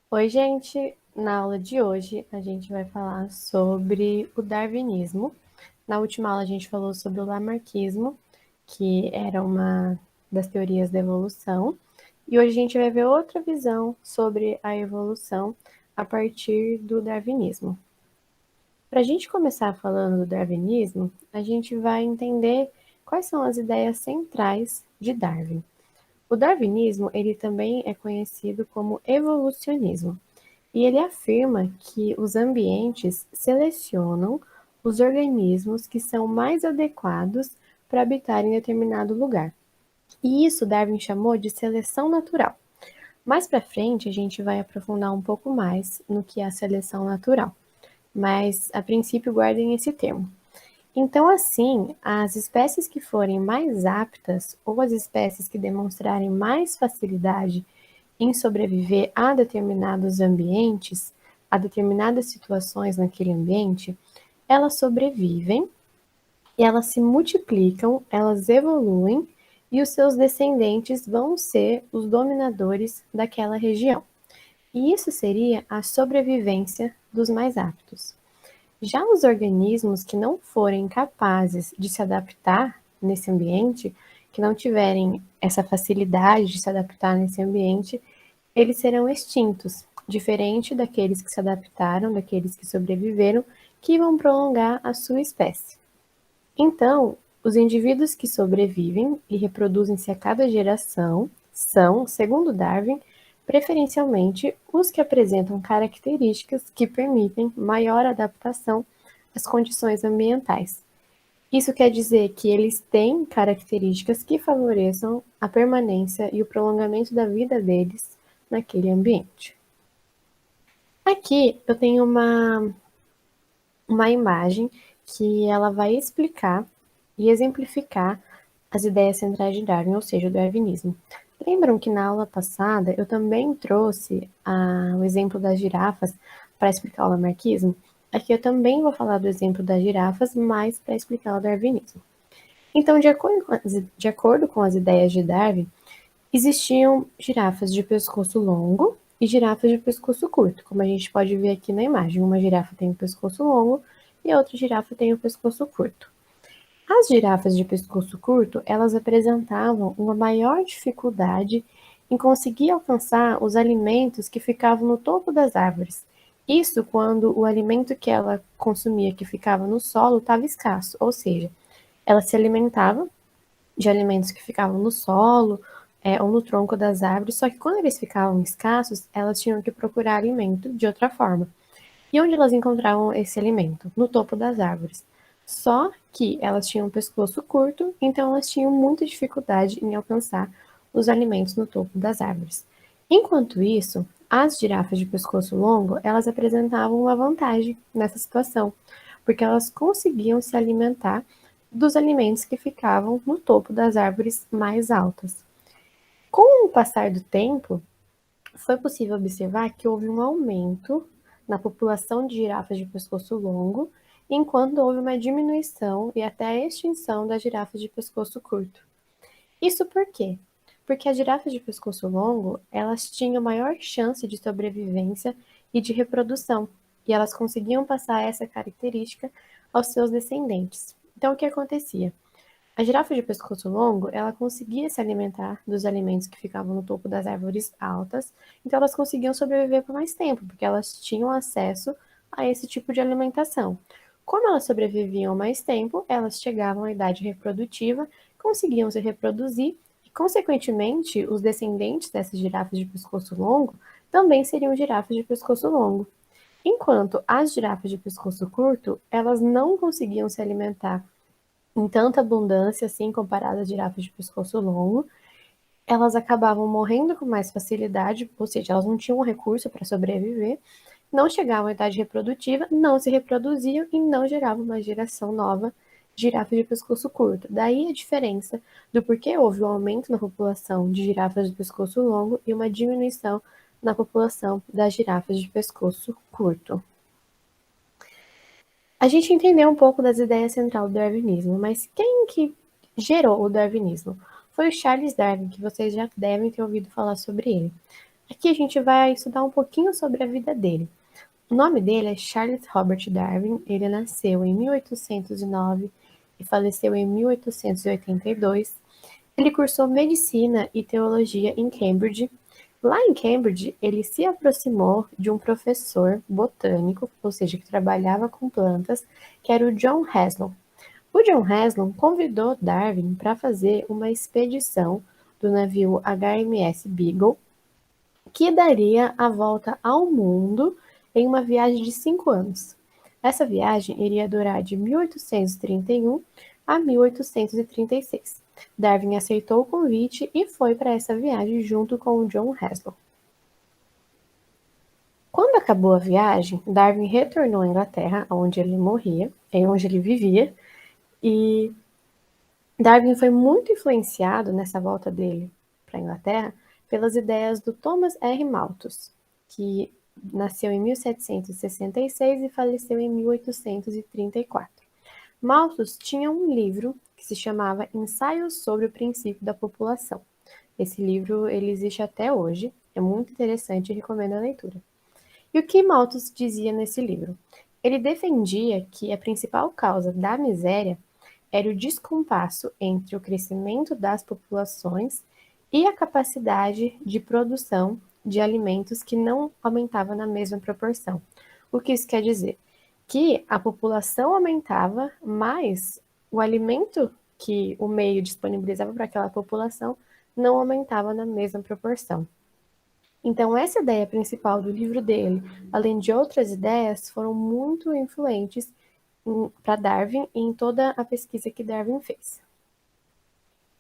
Oi, gente! Na aula de hoje, a gente vai falar sobre o darwinismo. Na última aula, a gente falou sobre o lamarquismo, que era uma das teorias da evolução. E hoje a gente vai ver outra visão sobre a evolução a partir do darwinismo. Para a gente começar falando do darwinismo, a gente vai entender quais são as ideias centrais de Darwin. O darwinismo, ele também é conhecido como evolucionismo. E ele afirma que os ambientes selecionam os organismos que são mais adequados para habitar em determinado lugar. E isso Darwin chamou de seleção natural. Mais para frente, a gente vai aprofundar um pouco mais no que é a seleção natural, mas a princípio guardem esse termo. Então, assim, as espécies que forem mais aptas ou as espécies que demonstrarem mais facilidade em sobreviver a determinados ambientes, a determinadas situações naquele ambiente, elas sobrevivem e elas se multiplicam, elas evoluem e os seus descendentes vão ser os dominadores daquela região. E isso seria a sobrevivência dos mais aptos. Já os organismos que não forem capazes de se adaptar nesse ambiente, que não tiverem essa facilidade de se adaptar nesse ambiente, eles serão extintos, diferente daqueles que se adaptaram, daqueles que sobreviveram, que vão prolongar a sua espécie. Então, os indivíduos que sobrevivem e reproduzem-se a cada geração são, segundo Darwin, preferencialmente os que apresentam características que permitem maior adaptação às condições ambientais. Isso quer dizer que eles têm características que favoreçam a permanência e o prolongamento da vida deles naquele ambiente. Aqui eu tenho uma imagem que ela vai explicar e exemplificar as ideias centrais de Darwin, ou seja, o darwinismo. Lembram que na aula passada eu também trouxe o exemplo das girafas para explicar o lamarquismo? Aqui eu também vou falar do exemplo das girafas, mas para explicar o darwinismo. Então, de acordo com as ideias de Darwin, existiam girafas de pescoço longo e girafas de pescoço curto, como a gente pode ver aqui na imagem. Uma girafa tem o pescoço longo e a outra girafa tem o pescoço curto. As girafas de pescoço curto, elas apresentavam uma maior dificuldade em conseguir alcançar os alimentos que ficavam no topo das árvores. Isso quando o alimento que ela consumia, que ficava no solo, estava escasso, ou seja, ela se alimentava de alimentos que ficavam no solo, ou no tronco das árvores, só que quando eles ficavam escassos, elas tinham que procurar alimento de outra forma. E onde elas encontravam esse alimento? No topo das árvores. Só que elas tinham um pescoço curto, então elas tinham muita dificuldade em alcançar os alimentos no topo das árvores. Enquanto isso, as girafas de pescoço longo, elas apresentavam uma vantagem nessa situação, porque elas conseguiam se alimentar dos alimentos que ficavam no topo das árvores mais altas. Com o passar do tempo, foi possível observar que houve um aumento na população de girafas de pescoço longo, enquanto houve uma diminuição e até a extinção das girafas de pescoço curto. Isso por quê? Porque as girafas de pescoço longo, elas tinham maior chance de sobrevivência e de reprodução, e elas conseguiam passar essa característica aos seus descendentes. Então, o que acontecia? A girafa de pescoço longo, ela conseguia se alimentar dos alimentos que ficavam no topo das árvores altas, então elas conseguiam sobreviver por mais tempo, porque elas tinham acesso a esse tipo de alimentação. Como elas sobreviviam mais tempo, elas chegavam à idade reprodutiva, conseguiam se reproduzir e, consequentemente, os descendentes dessas girafas de pescoço longo também seriam girafas de pescoço longo. Enquanto as girafas de pescoço curto, elas não conseguiam se alimentar em tanta abundância, assim, comparada às girafas de pescoço longo, elas acabavam morrendo com mais facilidade, ou seja, elas não tinham recurso para sobreviver, não chegavam à idade reprodutiva, não se reproduziam e não geravam uma geração nova de girafas de pescoço curto. Daí a diferença do porquê houve um aumento na população de girafas de pescoço longo e uma diminuição na população das girafas de pescoço curto. A gente entendeu um pouco das ideias centrais do darwinismo, mas quem que gerou o darwinismo? Foi o Charles Darwin, que vocês já devem ter ouvido falar sobre ele. Aqui a gente vai estudar um pouquinho sobre a vida dele. O nome dele é Charles Robert Darwin, ele nasceu em 1809 e faleceu em 1882. Ele cursou medicina e teologia em Cambridge. Lá em Cambridge, ele se aproximou de um professor botânico, ou seja, que trabalhava com plantas, que era o John Heslop. O John Heslop convidou Darwin para fazer uma expedição do navio HMS Beagle, que daria a volta ao mundo em uma viagem de 5 anos. Essa viagem iria durar de 1831 a 1836. Darwin aceitou o convite e foi para essa viagem junto com o John Heslop. Quando acabou a viagem, Darwin retornou à Inglaterra, onde ele morria, onde ele vivia, e Darwin foi muito influenciado nessa volta dele para a Inglaterra pelas ideias do Thomas R. Malthus, que nasceu em 1766 e faleceu em 1834. Malthus tinha um livro que se chamava Ensaios sobre o Princípio da População. Esse livro ele existe até hoje, é muito interessante e recomendo a leitura. E o que Malthus dizia nesse livro? Ele defendia que a principal causa da miséria era o descompasso entre o crescimento das populações e a capacidade de produção de alimentos que não aumentava na mesma proporção. O que isso quer dizer? Que a população aumentava, mas o alimento que o meio disponibilizava para aquela população não aumentava na mesma proporção. Então, essa ideia principal do livro dele, além de outras ideias, foram muito influentes para Darwin e em toda a pesquisa que Darwin fez.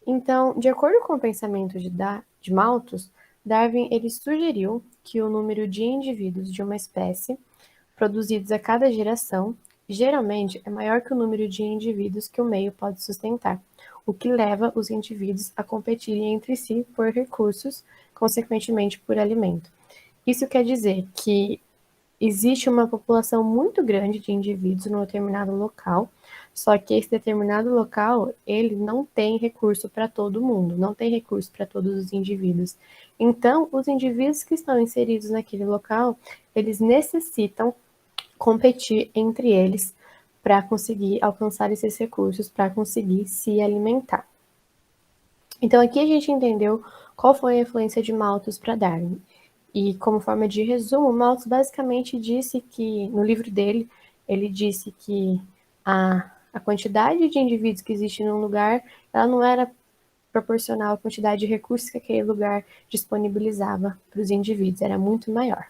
Então, de acordo com o pensamento de Malthus, Darwin ele sugeriu que o número de indivíduos de uma espécie produzidos a cada geração geralmente é maior que o número de indivíduos que o meio pode sustentar, o que leva os indivíduos a competirem entre si por recursos, consequentemente por alimento. Isso quer dizer que existe uma população muito grande de indivíduos num determinado local, só que esse determinado local, ele não tem recurso para todo mundo, não tem recurso para todos os indivíduos. Então, os indivíduos que estão inseridos naquele local, eles necessitam competir entre eles para conseguir alcançar esses recursos, para conseguir se alimentar. Então, aqui a gente entendeu qual foi a influência de Malthus para Darwin. E como forma de resumo, Malthus basicamente disse que, no livro dele, ele disse que a quantidade de indivíduos que existe num lugar, ela não era proporcional à quantidade de recursos que aquele lugar disponibilizava para os indivíduos, era muito maior.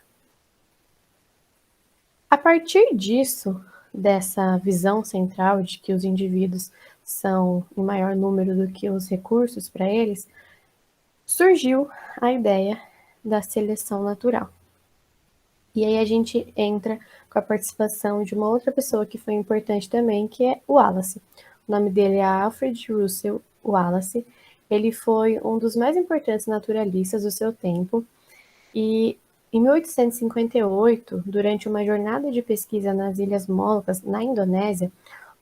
A partir disso, dessa visão central de que os indivíduos são em maior número do que os recursos para eles, surgiu a ideia da seleção natural. E aí a gente entra com a participação de uma outra pessoa que foi importante também, que é o Wallace. O nome dele é Alfred Russel Wallace. Ele foi um dos mais importantes naturalistas do seu tempo e em 1858, durante uma jornada de pesquisa nas Ilhas Molucas, na Indonésia,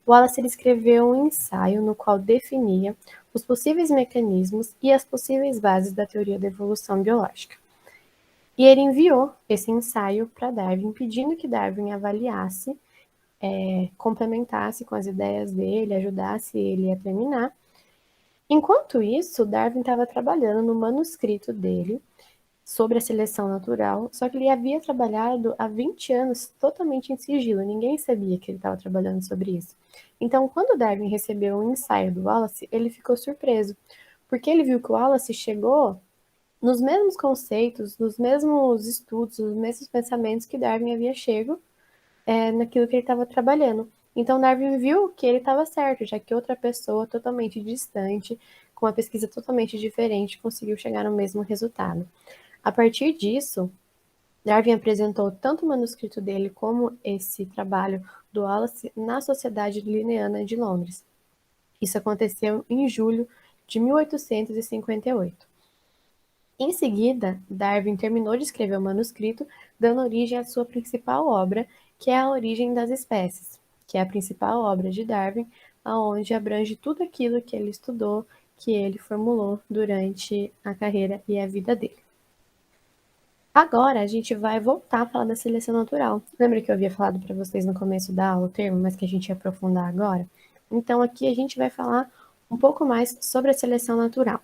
Wallace escreveu um ensaio no qual definia os possíveis mecanismos e as possíveis bases da teoria da evolução biológica. E ele enviou esse ensaio para Darwin, pedindo que Darwin avaliasse, complementasse com as ideias dele, ajudasse ele a terminar. Enquanto isso, Darwin estava trabalhando no manuscrito dele sobre a seleção natural, só que ele havia trabalhado há 20 anos totalmente em sigilo, ninguém sabia que ele estava trabalhando sobre isso. Então, quando Darwin recebeu o ensaio do Wallace, ele ficou surpreso, porque ele viu que o Wallace chegou nos mesmos conceitos, nos mesmos estudos, nos mesmos pensamentos que Darwin havia chego naquilo que ele estava trabalhando. Então Darwin viu que ele estava certo, já que outra pessoa totalmente distante, com uma pesquisa totalmente diferente, conseguiu chegar no mesmo resultado. A partir disso, Darwin apresentou tanto o manuscrito dele como esse trabalho do Wallace na Sociedade Linneana de Londres. Isso aconteceu em julho de 1858. Em seguida, Darwin terminou de escrever o manuscrito, dando origem à sua principal obra, que é A Origem das Espécies, que é a principal obra de Darwin, aonde abrange tudo aquilo que ele estudou, que ele formulou durante a carreira e a vida dele. Agora a gente vai voltar a falar da seleção natural. Lembra que eu havia falado para vocês no começo da aula o termo, mas que a gente ia aprofundar agora? Então aqui a gente vai falar um pouco mais sobre a seleção natural.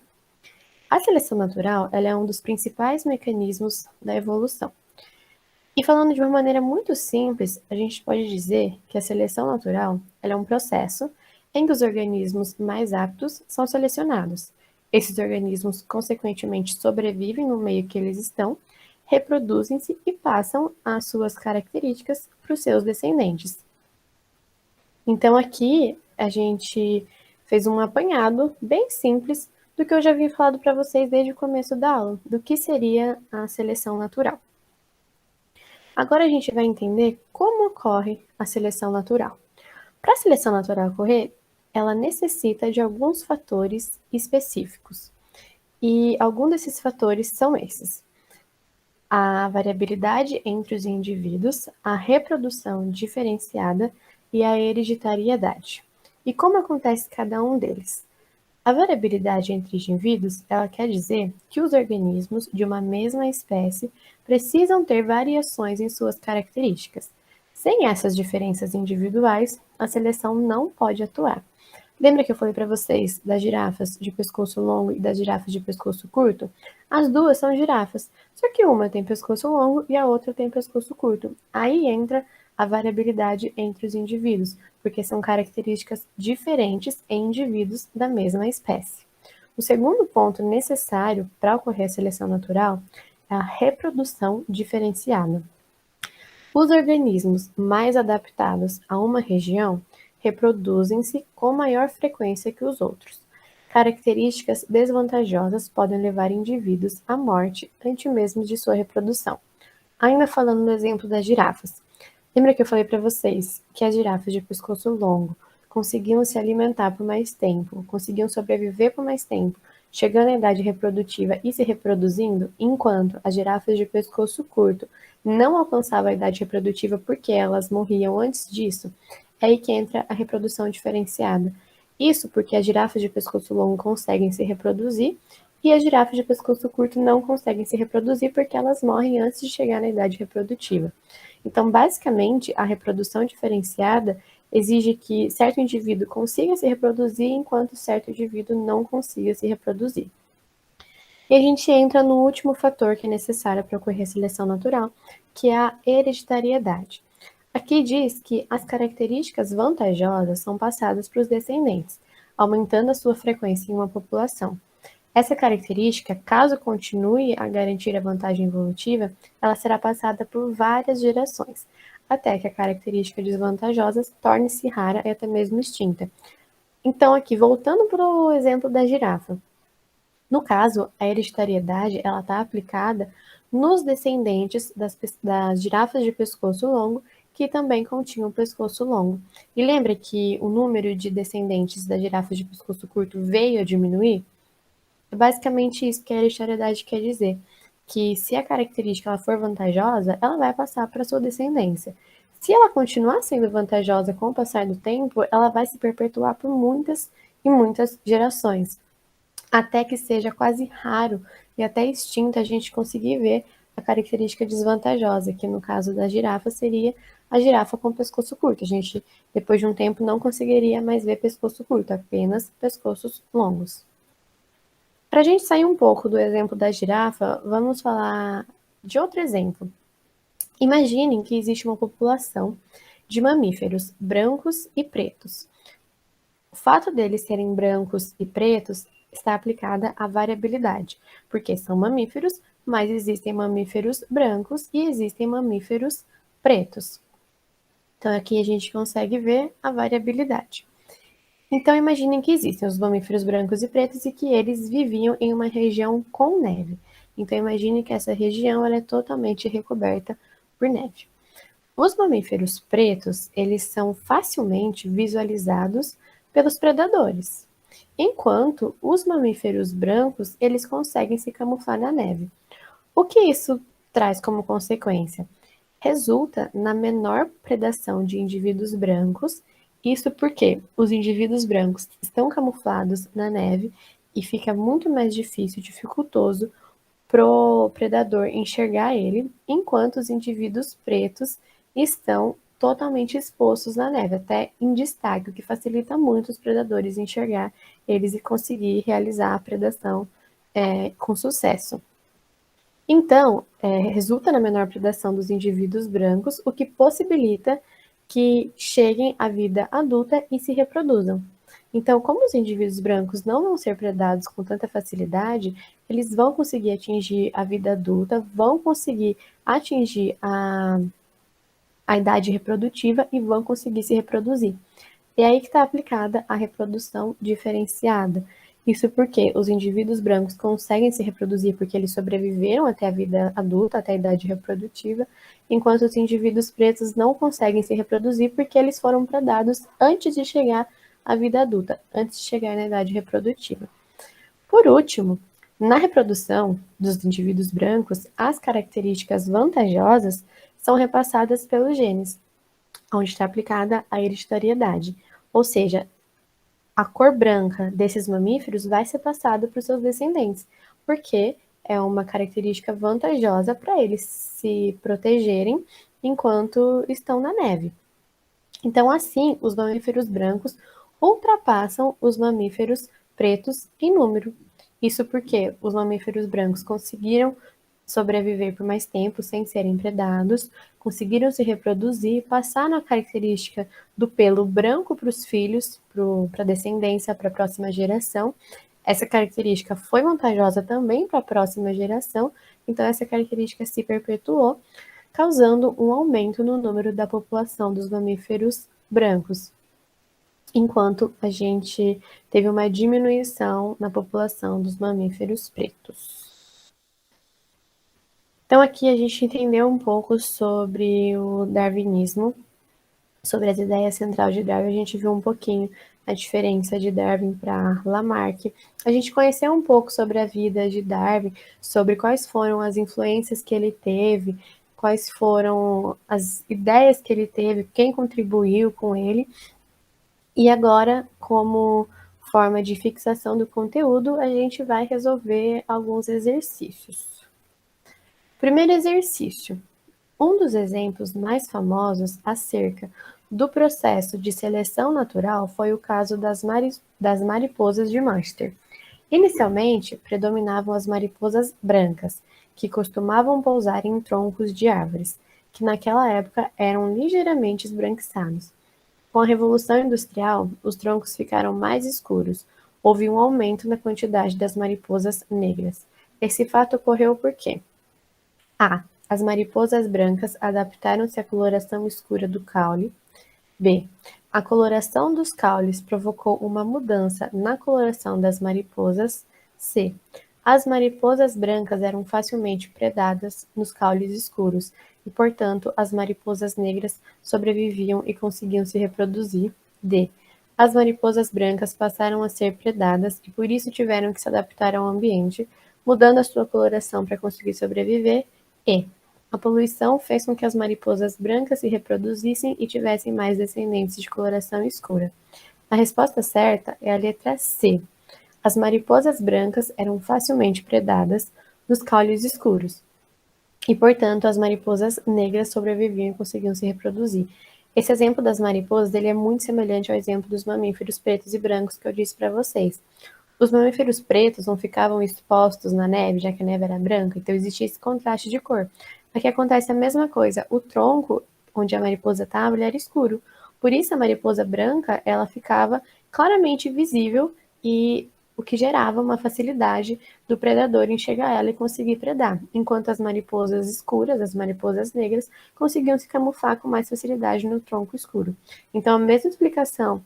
A seleção natural, ela é um dos principais mecanismos da evolução. E falando de uma maneira muito simples, a gente pode dizer que a seleção natural, ela é um processo em que os organismos mais aptos são selecionados. Esses organismos, consequentemente, sobrevivem no meio que eles estão, reproduzem-se e passam as suas características para os seus descendentes. Então aqui a gente fez um apanhado bem simples do que eu já havia falado para vocês desde o começo da aula, do que seria a seleção natural. Agora a gente vai entender como ocorre a seleção natural. Para a seleção natural ocorrer, ela necessita de alguns fatores específicos. E alguns desses fatores são esses: a variabilidade entre os indivíduos, a reprodução diferenciada e a hereditariedade. E como acontece cada um deles? A variabilidade entre indivíduos, ela quer dizer que os organismos de uma mesma espécie precisam ter variações em suas características. Sem essas diferenças individuais, a seleção não pode atuar. Lembra que eu falei para vocês das girafas de pescoço longo e das girafas de pescoço curto? As duas são girafas, só que uma tem pescoço longo e a outra tem pescoço curto. Aí entra a variabilidade entre os indivíduos, porque são características diferentes em indivíduos da mesma espécie. O segundo ponto necessário para ocorrer a seleção natural é a reprodução diferenciada. Os organismos mais adaptados a uma região reproduzem-se com maior frequência que os outros. Características desvantajosas podem levar indivíduos à morte antes mesmo de sua reprodução. Ainda falando do exemplo das girafas. Lembra que eu falei para vocês que as girafas de pescoço longo conseguiam se alimentar por mais tempo, conseguiam sobreviver por mais tempo, chegando à idade reprodutiva e se reproduzindo, enquanto as girafas de pescoço curto não alcançavam a idade reprodutiva porque elas morriam antes disso? É aí que entra a reprodução diferenciada. Isso porque as girafas de pescoço longo conseguem se reproduzir e as girafas de pescoço curto não conseguem se reproduzir porque elas morrem antes de chegar na idade reprodutiva. Então, basicamente, a reprodução diferenciada exige que certo indivíduo consiga se reproduzir enquanto certo indivíduo não consiga se reproduzir. E a gente entra no último fator que é necessário para ocorrer a seleção natural, que é a hereditariedade. Aqui diz que as características vantajosas são passadas para os descendentes, aumentando a sua frequência em uma população. Essa característica, caso continue a garantir a vantagem evolutiva, ela será passada por várias gerações, até que a característica desvantajosa torne-se rara e até mesmo extinta. Então, aqui, voltando para o exemplo da girafa. No caso, a hereditariedade está aplicada nos descendentes das girafas de pescoço longo, que também continham pescoço longo. E lembra que o número de descendentes das girafas de pescoço curto veio a diminuir? É basicamente isso que a hereditariedade quer dizer, que se a característica ela for vantajosa, ela vai passar para sua descendência. Se ela continuar sendo vantajosa com o passar do tempo, ela vai se perpetuar por muitas e muitas gerações, até que seja quase raro e até extinta a gente conseguir ver a característica desvantajosa, que no caso da girafa seria a girafa com pescoço curto. A gente, depois de um tempo, não conseguiria mais ver pescoço curto, apenas pescoços longos. Para a gente sair um pouco do exemplo da girafa, vamos falar de outro exemplo. Imaginem que existe uma população de mamíferos brancos e pretos. O fato deles serem brancos e pretos está aplicada à variabilidade, porque são mamíferos, mas existem mamíferos brancos e existem mamíferos pretos. Então aqui a gente consegue ver a variabilidade. Então imaginem que existem os mamíferos brancos e pretos e que eles viviam em uma região com neve. Então imagine que essa região ela é totalmente recoberta por neve. Os mamíferos pretos, eles são facilmente visualizados pelos predadores, enquanto os mamíferos brancos, eles conseguem se camuflar na neve. O que isso traz como consequência? Resulta na menor predação de indivíduos brancos, isso porque os indivíduos brancos estão camuflados na neve e fica muito mais difícil, dificultoso, pro predador enxergar ele, enquanto os indivíduos pretos estão totalmente expostos na neve, até em destaque, o que facilita muito os predadores enxergar eles e conseguir realizar a predação com sucesso. Então, resulta na menor predação dos indivíduos brancos, o que possibilita que cheguem à vida adulta e se reproduzam. Então, como os indivíduos brancos não vão ser predados com tanta facilidade, eles vão conseguir atingir a vida adulta, vão conseguir atingir a idade reprodutiva e vão conseguir se reproduzir. E aí que está aplicada a reprodução diferenciada. Isso porque os indivíduos brancos conseguem se reproduzir porque eles sobreviveram até a vida adulta, até a idade reprodutiva, enquanto os indivíduos pretos não conseguem se reproduzir porque eles foram predados antes de chegar à vida adulta, antes de chegar na idade reprodutiva. Por último, na reprodução dos indivíduos brancos, as características vantajosas são repassadas pelos genes, onde está aplicada a hereditariedade, ou seja, a cor branca desses mamíferos vai ser passada para os seus descendentes, porque é uma característica vantajosa para eles se protegerem enquanto estão na neve. Então, assim, os mamíferos brancos ultrapassam os mamíferos pretos em número. Isso porque os mamíferos brancos conseguiram sobreviver por mais tempo sem serem predados, conseguiram se reproduzir, passaram a característica do pelo branco para os filhos, para a descendência, para a próxima geração. Essa característica foi vantajosa também para a próxima geração, então essa característica se perpetuou, causando um aumento no número da população dos mamíferos brancos, enquanto a gente teve uma diminuição na população dos mamíferos pretos. Então, aqui a gente entendeu um pouco sobre o darwinismo, sobre as ideias centrais de Darwin. A gente viu um pouquinho a diferença de Darwin para Lamarck. A gente conheceu um pouco sobre a vida de Darwin, sobre quais foram as influências que ele teve, quais foram as ideias que ele teve, quem contribuiu com ele. E agora, como forma de fixação do conteúdo, a gente vai resolver alguns exercícios. Primeiro exercício. Um dos exemplos mais famosos acerca do processo de seleção natural foi o caso das mariposas de Manchester. Inicialmente, predominavam as mariposas brancas, que costumavam pousar em troncos de árvores, que naquela época eram ligeiramente esbranquiçados. Com a Revolução Industrial, os troncos ficaram mais escuros. Houve um aumento na quantidade das mariposas negras. Esse fato ocorreu porque a. As mariposas brancas adaptaram-se à coloração escura do caule. B. A coloração dos caules provocou uma mudança na coloração das mariposas. C. As mariposas brancas eram facilmente predadas nos caules escuros e, portanto, as mariposas negras sobreviviam e conseguiam se reproduzir. D. As mariposas brancas passaram a ser predadas e por isso tiveram que se adaptar ao ambiente, mudando a sua coloração para conseguir sobreviver. E. A poluição fez com que as mariposas brancas se reproduzissem e tivessem mais descendentes de coloração escura. A resposta certa é a letra C. As mariposas brancas eram facilmente predadas nos caules escuros e, portanto, as mariposas negras sobreviviam e conseguiam se reproduzir. Esse exemplo das mariposas ele é muito semelhante ao exemplo dos mamíferos pretos e brancos que eu disse para vocês. Os mamíferos pretos não ficavam expostos na neve, já que a neve era branca, então existia esse contraste de cor. Aqui acontece a mesma coisa, o tronco onde a mariposa estava era escuro, por isso a mariposa branca ela ficava claramente visível e o que gerava uma facilidade do predador enxergar ela e conseguir predar, enquanto as mariposas escuras, as mariposas negras, conseguiam se camuflar com mais facilidade no tronco escuro. Então a mesma explicação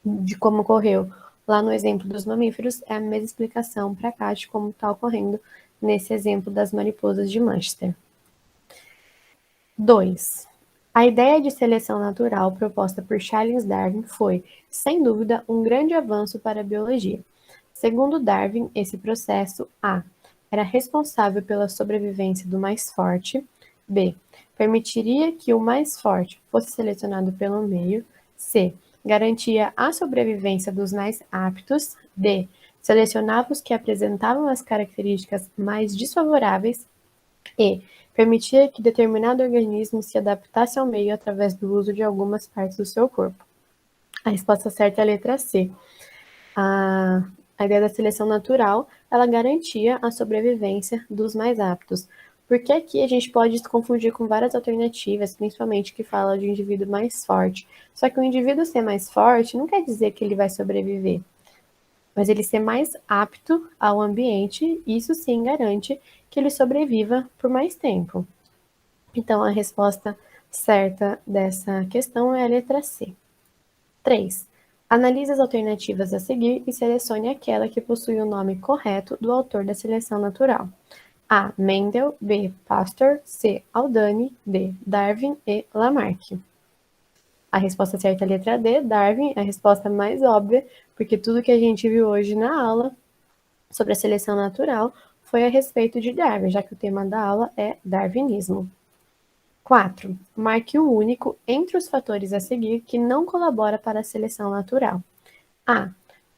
de como ocorreu lá no exemplo dos mamíferos é a mesma explicação para cá de como está ocorrendo nesse exemplo das mariposas de Manchester. 2. A ideia de seleção natural proposta por Charles Darwin foi, sem dúvida, um grande avanço para a biologia. Segundo Darwin, esse processo A. Era responsável pela sobrevivência do mais forte. B. Permitiria que o mais forte fosse selecionado pelo meio. C. Garantia a sobrevivência dos mais aptos. D. selecionava os que apresentavam as características mais desfavoráveis e permitia que determinado organismo se adaptasse ao meio através do uso de algumas partes do seu corpo. A resposta certa é a letra C. A ideia da seleção natural, ela garantia a sobrevivência dos mais aptos. Porque aqui a gente pode se confundir com várias alternativas, principalmente que fala de um indivíduo mais forte. Só que o indivíduo ser mais forte não quer dizer que ele vai sobreviver, mas ele ser mais apto ao ambiente, isso sim garante que ele sobreviva por mais tempo. Então, a resposta certa dessa questão é a letra C. 3. Analise as alternativas a seguir e selecione aquela que possui o nome correto do autor da seleção natural. A. Mendel, B. Pasteur, C. Aldani, D. Darwin e Lamarck. A resposta certa é a letra D, Darwin, é a resposta mais óbvia, porque tudo que a gente viu hoje na aula sobre a seleção natural foi a respeito de Darwin, já que o tema da aula é darwinismo. 4. Marque o único entre os fatores a seguir que não colabora para a seleção natural. A.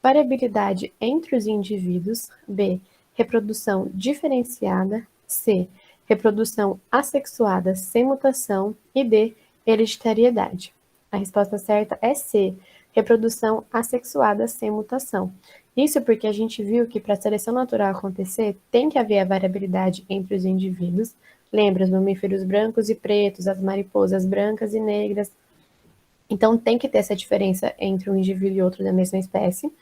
Variabilidade entre os indivíduos. B. Reprodução diferenciada. C. Reprodução assexuada sem mutação. E D. Hereditariedade. A resposta certa é C. Reprodução assexuada sem mutação. Isso porque a gente viu que para a seleção natural acontecer, tem que haver a variabilidade entre os indivíduos. Lembra os mamíferos brancos e pretos, as mariposas brancas e negras. Então, tem que ter essa diferença entre um indivíduo e outro da mesma espécie.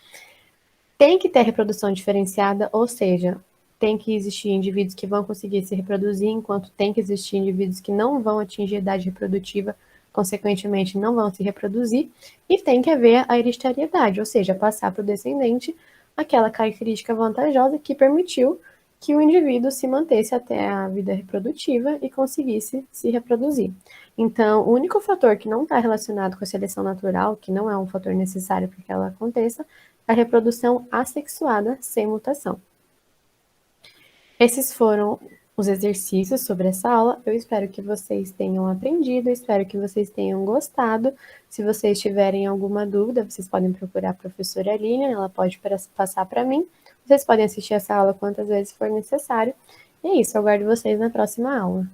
Tem que ter reprodução diferenciada, ou seja, tem que existir indivíduos que vão conseguir se reproduzir, enquanto tem que existir indivíduos que não vão atingir a idade reprodutiva, consequentemente não vão se reproduzir, e tem que haver a hereditariedade, ou seja, passar para o descendente aquela característica vantajosa que permitiu que o indivíduo se mantesse até a vida reprodutiva e conseguisse se reproduzir. Então, o único fator que não está relacionado com a seleção natural, que não é um fator necessário para que ela aconteça, é a reprodução assexuada sem mutação. Esses foram os exercícios sobre essa aula. Eu espero que vocês tenham aprendido, espero que vocês tenham gostado. Se vocês tiverem alguma dúvida, vocês podem procurar a professora Aline, ela pode passar para mim. Vocês podem assistir essa aula quantas vezes for necessário. E é isso, eu aguardo vocês na próxima aula.